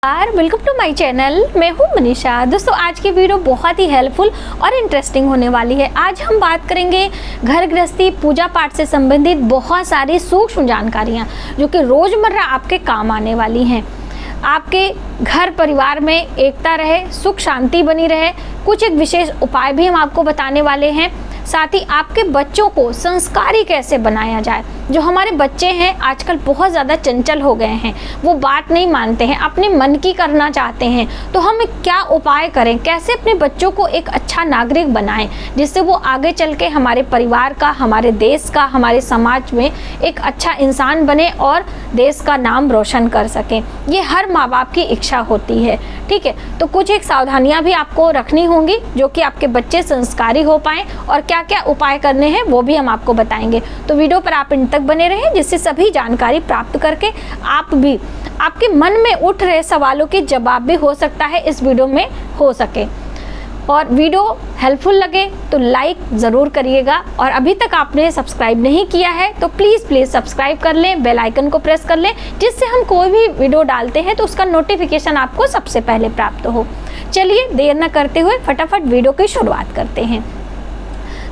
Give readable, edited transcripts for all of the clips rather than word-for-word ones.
Welcome to my channel. मैं हूं मनीषा। दोस्तों आज की वीडियो बहुत ही हेल्पफुल और इंटरेस्टिंग होने वाली है। आज हम बात करेंगे घर गृहस्थी पूजा पाठ से संबंधित बहुत सारी सूक्ष्म जानकारियां जो कि रोज़मर्रा आपके काम आने वाली हैं। आपके घर परिवार में एकता रहे, सुख शांति बनी रहे, कुछ एक विशेष उपाय भी हम आपको बताने वाले हैं। साथ ही आपके बच्चों को संस्कारी कैसे बनाया जाए। जो हमारे बच्चे हैं आजकल बहुत ज़्यादा चंचल हो गए हैं, वो बात नहीं मानते हैं, अपने मन की करना चाहते हैं। तो हम क्या उपाय करें, कैसे अपने बच्चों को एक अच्छा नागरिक बनाएं जिससे वो आगे चल के हमारे परिवार का, हमारे देश का, हमारे समाज में एक अच्छा इंसान बने और देश का नाम रोशन कर सकें। ये हर माँ बाप की इच्छा होती है। ठीक है, तो कुछ एक सावधानियाँ भी आपको रखनी होंगी जो कि आपके बच्चे संस्कारी हो पाएँ, और क्या क्या उपाय करने हैं वो भी हम आपको बताएंगे। तो वीडियो पर आप इन तक बने रहें जिससे सभी जानकारी प्राप्त करके आप भी आपके मन में उठ रहे सवालों के जवाब भी हो सकता है इस वीडियो में हो सके। और वीडियो हेल्पफुल लगे तो लाइक ज़रूर करिएगा, और अभी तक आपने सब्सक्राइब नहीं किया है तो प्लीज़ सब्सक्राइब कर लें, बेल आइकन को प्रेस कर लें जिससे हम कोई भी वीडियो डालते हैं तो उसका नोटिफिकेशन आपको सबसे पहले प्राप्त हो। चलिए देर न करते हुए फटाफट वीडियो की शुरुआत करते हैं।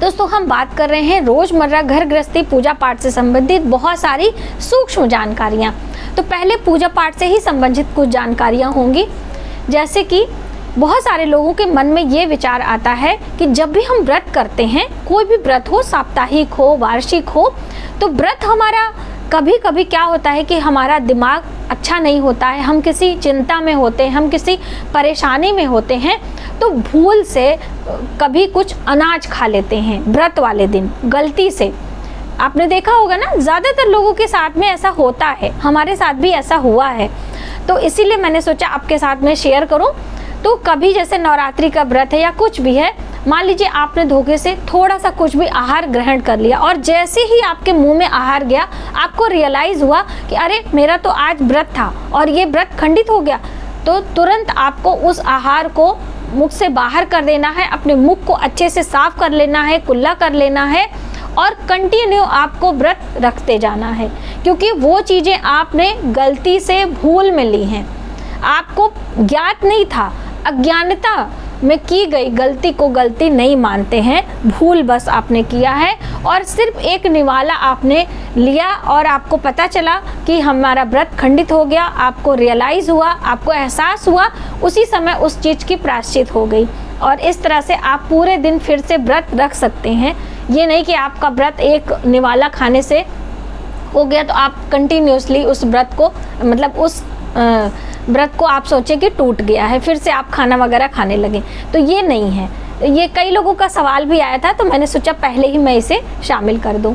दोस्तों हम बात कर रहे हैं रोज़मर्रा घर गृहस्थी पूजा पाठ से संबंधित बहुत सारी सूक्ष्म जानकारियाँ। तो पहले पूजा पाठ से ही संबंधित कुछ जानकारियाँ होंगी, जैसे कि बहुत सारे लोगों के मन में ये विचार आता है कि जब भी हम व्रत करते हैं, कोई भी व्रत हो, साप्ताहिक हो, वार्षिक हो, तो व्रत हमारा कभी कभी क्या होता है कि हमारा दिमाग अच्छा नहीं होता है, हम किसी चिंता में होते हैं, हम किसी परेशानी में होते हैं, तो भूल से कभी कुछ अनाज खा लेते हैं व्रत वाले दिन गलती से। आपने देखा होगा ना, ज़्यादातर लोगों के साथ में ऐसा होता है, हमारे साथ भी ऐसा हुआ है। तो इसीलिए मैंने सोचा आपके साथ में शेयर करूं। तो कभी जैसे नवरात्रि का व्रत है या कुछ भी है, मान लीजिए आपने धोखे से थोड़ा सा कुछ भी आहार ग्रहण कर लिया, और जैसे ही आपके मुंह में आहार गया आपको रियलाइज़ हुआ कि अरे मेरा तो आज व्रत था और ये व्रत खंडित हो गया, तो तुरंत आपको उस आहार को मुख से बाहर कर देना है, अपने मुख को अच्छे से साफ कर लेना है, कुल्ला कर लेना है, और कंटिन्यू आपको व्रत रखते जाना है, क्योंकि वो चीज़ें आपने गलती से भूल में ली हैं, आपको ज्ञात नहीं था, अज्ञानता में की गई गलती को गलती नहीं मानते हैं, भूल बस आपने किया है, और सिर्फ एक निवाला आपने लिया और आपको पता चला कि हमारा व्रत खंडित हो गया, आपको रियलाइज़ हुआ, आपको एहसास हुआ, उसी समय उस चीज़ की प्रायश्चित हो गई, और इस तरह से आप पूरे दिन फिर से व्रत रख सकते हैं। ये नहीं कि आपका व्रत एक निवाला खाने से हो गया तो आप कंटिन्यूसली उस व्रत को, मतलब उस व्रत को आप सोचें कि टूट गया है, फिर से आप खाना वगैरह खाने लगे, तो ये नहीं है। ये कई लोगों का सवाल भी आया था, तो मैंने सोचा पहले ही मैं इसे शामिल कर दूं।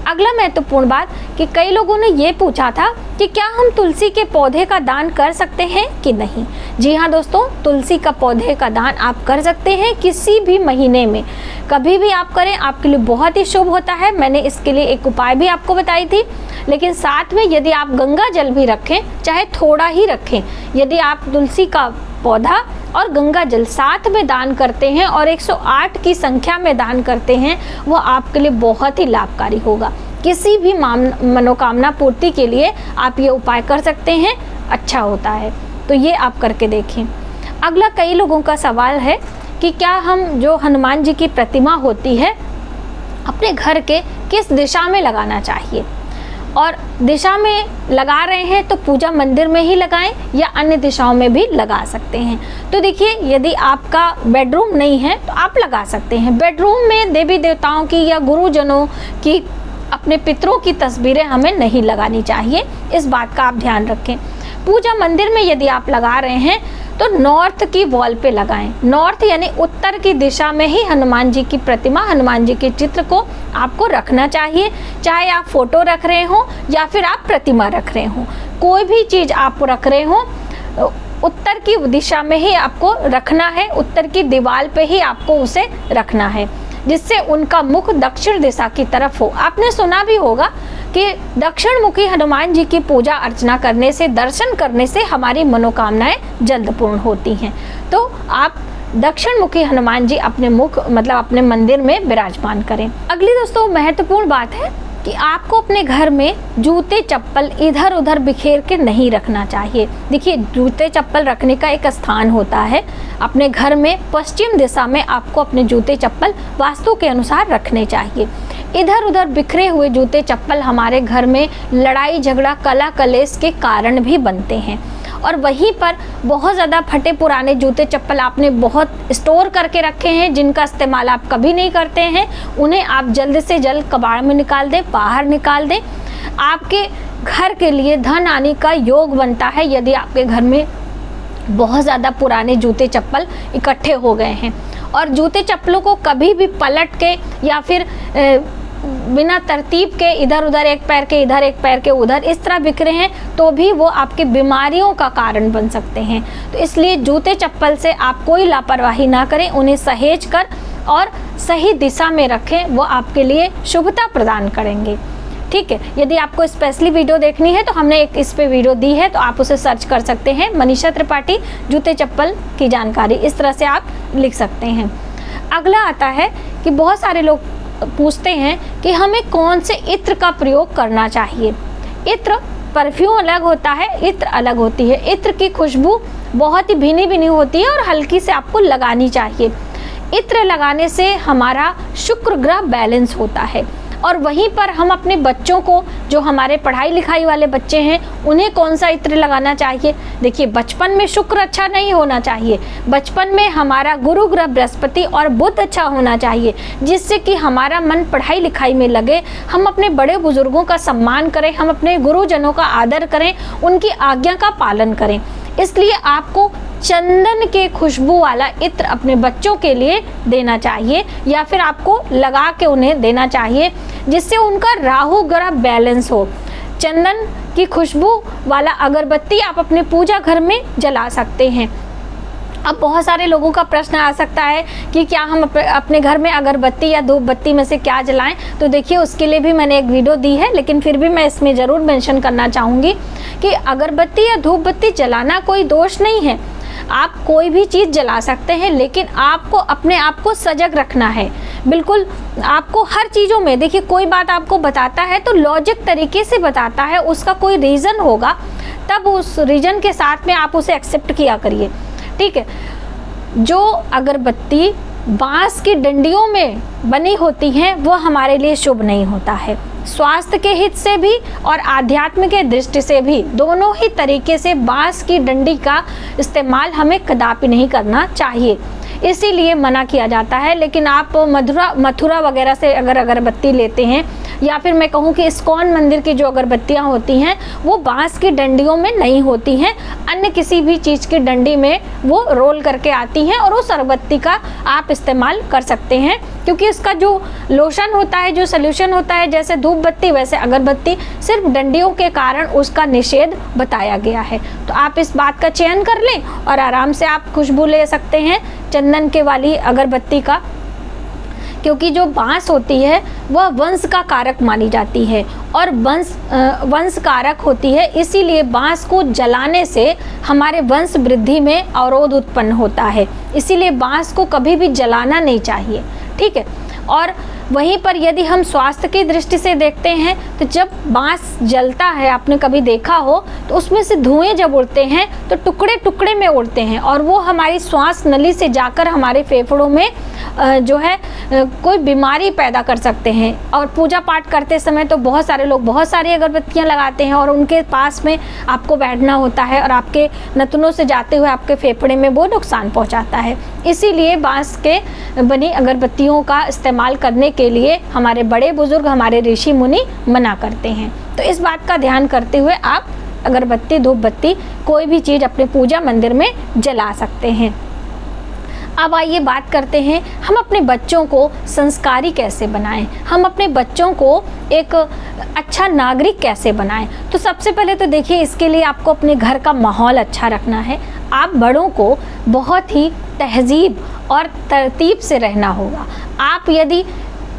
अगला महत्वपूर्ण बात कि कई लोगों ने ये पूछा था कि क्या हम तुलसी के पौधे का दान कर सकते हैं कि नहीं। जी हाँ दोस्तों, तुलसी का पौधे का दान आप कर सकते हैं किसी भी महीने में, कभी भी आप करें, आपके लिए बहुत ही शुभ होता है। मैंने इसके लिए एक उपाय भी आपको बताई थी। लेकिन साथ में यदि आप गंगा जल भी रखें, चाहे थोड़ा ही रखें, यदि आप तुलसी का पौधा और गंगा जल साथ में दान करते हैं और 108 की संख्या में दान करते हैं, वो आपके लिए बहुत ही लाभकारी होगा। किसी भी मनोकामना पूर्ति के लिए आप ये उपाय कर सकते हैं, अच्छा होता है, तो ये आप करके देखें। अगला कई लोगों का सवाल है कि क्या हम जो हनुमान जी की प्रतिमा होती है अपने घर के किस दिशा में लगाना चाहिए, और दिशा में लगा रहे हैं तो पूजा मंदिर में ही लगाएं या अन्य दिशाओं में भी लगा सकते हैं। तो देखिए, यदि आपका बेडरूम नहीं है तो आप लगा सकते हैं। बेडरूम में देवी देवताओं की या गुरुजनों की, अपने पितरों की तस्वीरें हमें नहीं लगानी चाहिए, इस बात का आप ध्यान रखें। पूजा मंदिर में यदि आप लगा रहे हैं तो नॉर्थ की वॉल पे लगाएं। नॉर्थ यानी उत्तर की दिशा में ही हनुमान जी की प्रतिमा, हनुमान जी के चित्र को आपको रखना चाहिए। चाहे आप फोटो रख रहे हो या फिर आप प्रतिमा रख रहे हो, कोई भी चीज़ आप रख रहे हो, उत्तर की दिशा में ही आपको रखना है, उत्तर की दीवार पे ही आपको उसे रखना है, जिससे उनका मुख दक्षिण दिशा की तरफ हो। आपने सुना भी होगा कि दक्षिण मुखी हनुमान जी की पूजा अर्चना करने से, दर्शन करने से हमारी मनोकामनाएं जल्द पूर्ण होती हैं। तो आप दक्षिण मुखी हनुमान जी अपने मुख, मतलब अपने मंदिर में विराजमान करें। अगली दोस्तों महत्वपूर्ण बात है कि कि आपको अपने घर में जूते चप्पल इधर उधर बिखेर के नहीं रखना चाहिए। देखिए, जूते चप्पल रखने का एक स्थान होता है अपने घर में। पश्चिम दिशा में आपको अपने जूते चप्पल वास्तु के अनुसार रखने चाहिए। इधर उधर बिखरे हुए जूते चप्पल हमारे घर में लड़ाई झगड़ा कला कलेश के कारण भी बनते हैं। और वहीं पर बहुत ज़्यादा फटे पुराने जूते चप्पल आपने बहुत स्टोर करके रखे हैं, जिनका इस्तेमाल आप कभी नहीं करते हैं, उन्हें आप जल्द से जल्द कबाड़ में निकाल दें, बाहर निकाल दें। आपके घर के लिए धन आने का योग बनता है यदि आपके घर में बहुत ज़्यादा पुराने जूते चप्पल इकट्ठे हो गए हैं। और जूते चप्पलों को कभी भी पलट के या फिर बिना तरतीब के इधर उधर, एक पैर के इधर एक पैर के उधर, इस तरह बिखरे हैं तो भी वो आपके बीमारियों का कारण बन सकते हैं। तो इसलिए जूते चप्पल से आप कोई लापरवाही ना करें, उन्हें सहेज कर और सही दिशा में रखें, वो आपके लिए शुभता प्रदान करेंगे। ठीक है, यदि आपको स्पेशली वीडियो देखनी है तो हमने एक इस पे वीडियो दी है, तो आप उसे सर्च कर सकते हैं, मनीषा त्रिपाठी जूते चप्पल की जानकारी, इस तरह से आप लिख सकते हैं। अगला आता है कि बहुत सारे लोग पूछते हैं कि हमें कौन से इत्र का प्रयोग करना चाहिए। इत्र, परफ्यूम अलग होता है, इत्र अलग होती है। इत्र की खुशबू बहुत ही भीनी भीनी होती है और हल्की से आपको लगानी चाहिए। इत्र लगाने से हमारा शुक्र ग्रह बैलेंस होता है। और वहीं पर हम अपने बच्चों को, जो हमारे पढ़ाई लिखाई वाले बच्चे हैं, उन्हें कौन सा इत्र लगाना चाहिए। देखिए, बचपन में शुक्र अच्छा नहीं होना चाहिए, बचपन में हमारा गुरु ग्रह बृहस्पति और बुध अच्छा होना चाहिए, जिससे कि हमारा मन पढ़ाई लिखाई में लगे, हम अपने बड़े बुजुर्गों का सम्मान करें, हम अपने गुरुजनों का आदर करें, उनकी आज्ञा का पालन करें। इसलिए आपको चंदन के खुशबू वाला इत्र अपने बच्चों के लिए देना चाहिए या फिर आपको लगा के उन्हें देना चाहिए, जिससे उनका राहु ग्रह बैलेंस हो। चंदन की खुशबू वाला अगरबत्ती आप अपने पूजा घर में जला सकते हैं। अब बहुत सारे लोगों का प्रश्न आ सकता है कि क्या हम अपने घर में अगरबत्ती या धूप बत्ती में से क्या जलाएं। तो देखिए, उसके लिए भी मैंने एक वीडियो दी है, लेकिन फिर भी मैं इसमें ज़रूर मेंशन करना चाहूँगी कि अगरबत्ती या धूप बत्ती जलाना कोई दोष नहीं है। आप कोई भी चीज़ जला सकते हैं, लेकिन आपको अपने आप को सजग रखना है। बिल्कुल, आपको हर चीज़ों में, देखिए, कोई बात आपको बताता है तो लॉजिक तरीके से बताता है, उसका कोई रीज़न होगा, तब उस रीज़न के साथ में आप उसे एक्सेप्ट किया करिए। ठीक है, जो अगरबत्ती बांस की डंडियों में बनी होती हैं वो हमारे लिए शुभ नहीं होता है। स्वास्थ्य के हित से भी और आध्यात्म के दृष्टि से भी, दोनों ही तरीके से बांस की डंडी का इस्तेमाल हमें कदापि नहीं करना चाहिए, इसीलिए मना किया जाता है। लेकिन आप मथुरा वगैरह से अगर अगरबत्ती लेते हैं, या फिर मैं कहूँ कि इस्कॉन मंदिर की जो अगरबत्तियाँ होती हैं वो बांस की डंडियों में नहीं होती हैं, अन्य किसी भी चीज़ की डंडी में वो रोल करके आती हैं, और उस अगरबत्ती का आप इस्तेमाल कर सकते हैं, क्योंकि उसका जो लोशन होता है, जो सोल्यूशन होता है, जैसे धूप बत्ती वैसे अगरबत्ती, सिर्फ डंडियों के कारण उसका निषेध बताया गया है। तो आप इस बात का चयन कर लें और आराम से आप खुशबू ले सकते हैं चंदन के वाली अगरबत्ती का, क्योंकि जो बांस होती है वह वंश का कारक मानी जाती है और वंश कारक होती है, इसीलिए बांस को जलाने से हमारे वंश वृद्धि में अवरोध उत्पन्न होता है, इसीलिए बांस को कभी भी जलाना नहीं चाहिए। ठीक है, और वहीं पर यदि हम स्वास्थ्य की दृष्टि से देखते हैं तो जब बांस जलता है, आपने कभी देखा हो, तो उसमें से धुएं जब उड़ते हैं तो टुकड़े टुकड़े में उड़ते हैं, और वो हमारी श्वास नली से जाकर हमारे फेफड़ों में जो है कोई बीमारी पैदा कर सकते हैं। और पूजा पाठ करते समय तो बहुत सारे लोग बहुत सारी अगरबत्तियां लगाते हैं और उनके पास में आपको बैठना होता है, और आपके नथुनों से जाते हुए आपके फेफड़े में वो नुकसान पहुंचाता है। इसीलिए बांस के बनी अगरबत्तियों का इस्तेमाल करने के लिए हमारे बड़े बुजुर्ग, हमारे ऋषि मुनि मना करते हैं। तो इस बात का ध्यान करते हुए आप अगरबत्ती, धूप बत्ती, कोई भी चीज़ अपने पूजा मंदिर में जला सकते हैं। अब आइए बात करते हैं हम अपने बच्चों को संस्कारी कैसे बनाएं, हम अपने बच्चों को एक अच्छा नागरिक कैसे बनाएं। तो सबसे पहले तो देखिए, इसके लिए आपको अपने घर का माहौल अच्छा रखना है। आप बड़ों को बहुत ही तहजीब और तरतीब से रहना होगा। आप यदि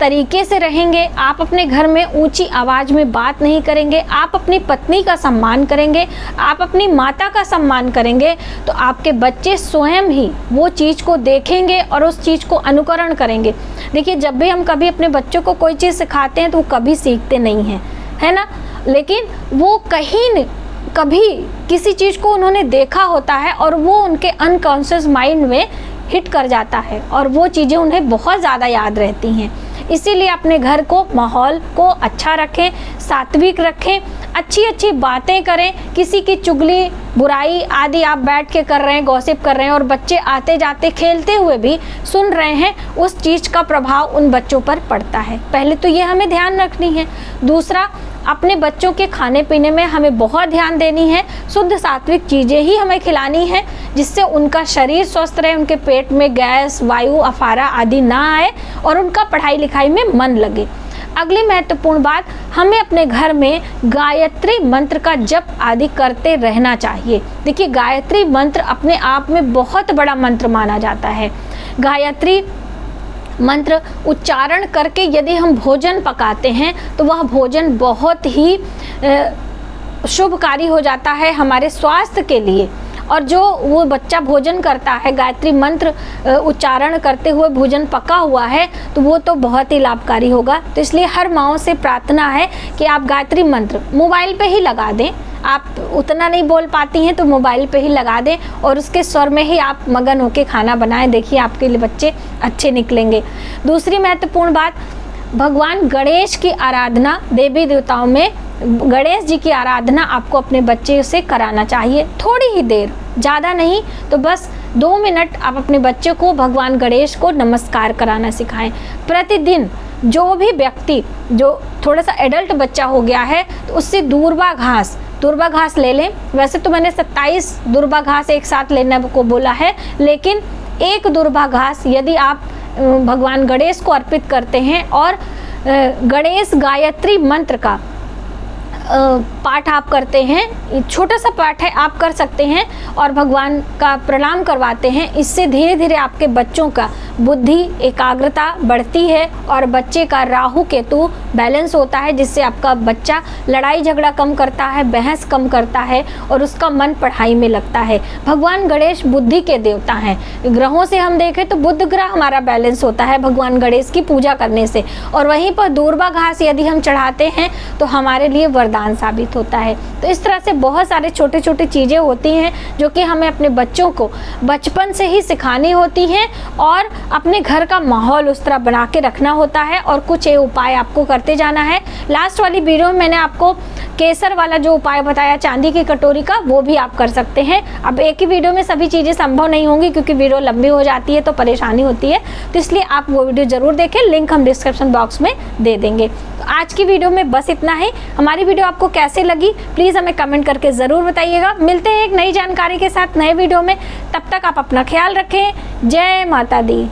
तरीके से रहेंगे, आप अपने घर में ऊंची आवाज़ में बात नहीं करेंगे, आप अपनी पत्नी का सम्मान करेंगे, आप अपनी माता का सम्मान करेंगे, तो आपके बच्चे स्वयं ही वो चीज़ को देखेंगे और उस चीज़ को अनुकरण करेंगे। देखिए, जब भी हम कभी अपने बच्चों को कोई चीज़ सिखाते हैं तो वो कभी सीखते नहीं हैं, है ना, लेकिन वो कभी किसी चीज़ को उन्होंने देखा होता है और वो उनके अनकॉन्शियस माइंड में हिट कर जाता है और वो चीज़ें उन्हें बहुत ज़्यादा याद रहती हैं। इसीलिए अपने घर को, माहौल को अच्छा रखें, सात्विक रखें, अच्छी अच्छी बातें करें। किसी की चुगली, बुराई आदि आप बैठ के कर रहे हैं, गॉसिप कर रहे हैं और बच्चे आते जाते खेलते हुए भी सुन रहे हैं, उस चीज़ का प्रभाव उन बच्चों पर पड़ता है। पहले तो ये हमें ध्यान रखनी है। दूसरा, अपने बच्चों के खाने पीने में हमें बहुत ध्यान देनी है। शुद्ध सात्विक चीज़ें ही हमें खिलानी है जिससे उनका शरीर स्वस्थ रहे, उनके पेट में गैस, वायु, अफारा आदि ना आए और उनका पढ़ाई लिखाई में मन लगे। अगली महत्वपूर्ण बात, हमें अपने घर में गायत्री मंत्र का जप आदि करते रहना चाहिए। देखिए, गायत्री मंत्र अपने आप में बहुत बड़ा मंत्र माना जाता है। गायत्री मंत्र उच्चारण करके यदि हम भोजन पकाते हैं तो वह भोजन बहुत ही शुभकारी हो जाता है हमारे स्वास्थ्य के लिए। और जो वो बच्चा भोजन करता है, गायत्री मंत्र उच्चारण करते हुए भोजन पका हुआ है, तो वो तो बहुत ही लाभकारी होगा। तो इसलिए हर माँओं से प्रार्थना है कि आप गायत्री मंत्र मोबाइल पे ही लगा दें। आप उतना नहीं बोल पाती हैं तो मोबाइल पे ही लगा दें और उसके स्वर में ही आप मगन होकर खाना बनाएं। देखिए, आपके लिए बच्चे अच्छे निकलेंगे। दूसरी महत्वपूर्ण बात, भगवान गणेश की आराधना, देवी देवताओं में गणेश जी की आराधना आपको अपने बच्चे से कराना चाहिए। थोड़ी ही देर, ज़्यादा नहीं तो बस 2 मिनट आप अपने बच्चे को भगवान गणेश को नमस्कार कराना सिखाएं। प्रतिदिन जो भी व्यक्ति जो थोड़ा सा एडल्ट बच्चा हो गया है तो उससे दूर्वा घास ले लें। वैसे तो मैंने 27 दूर्वा घास एक साथ लेने को बोला है, लेकिन एक दूर्वा घास यदि आप भगवान गणेश को अर्पित करते हैं और गणेश गायत्री मंत्र का पाठ आप करते हैं, छोटा सा पाठ है, आप कर सकते हैं और भगवान का प्रणाम करवाते हैं, इससे धीरे धीरे आपके बच्चों का बुद्धि एकाग्रता बढ़ती है और बच्चे का राहु केतु बैलेंस होता है, जिससे आपका बच्चा लड़ाई झगड़ा कम करता है, बहस कम करता है और उसका मन पढ़ाई में लगता है। भगवान गणेश बुद्धि के देवता हैं। ग्रहों से हम देखें तो बुध ग्रह हमारा बैलेंस होता है भगवान गणेश की पूजा करने से, और वहीं पर दूर्वा घास यदि हम चढ़ाते हैं तो हमारे लिए वरदान साबित होता है। तो इस तरह से बहुत सारे छोटे छोटे चीज़ें होती हैं जो कि हमें अपने बच्चों को बचपन से ही सिखानी होती हैं और अपने घर का माहौल उस तरह बना के रखना होता है और कुछ ये उपाय आपको करते जाना है। लास्ट वाली वीडियो में मैंने आपको केसर वाला जो उपाय बताया चांदी की कटोरी का, वो भी आप कर सकते हैं। अब एक ही वीडियो में सभी चीज़ें संभव नहीं होंगी क्योंकि वीडियो लंबी हो जाती है तो परेशानी होती है, तो इसलिए आप वो वीडियो ज़रूर देखें, लिंक हम डिस्क्रिप्शन बॉक्स में दे देंगे। तो आज की वीडियो में बस इतना ही। हमारी वीडियो आपको कैसे लगी प्लीज़ हमें कमेंट करके ज़रूर बताइएगा। मिलते हैं एक नई जानकारी के साथ नए वीडियो में, तब तक आप अपना ख्याल रखें। जय माता दी।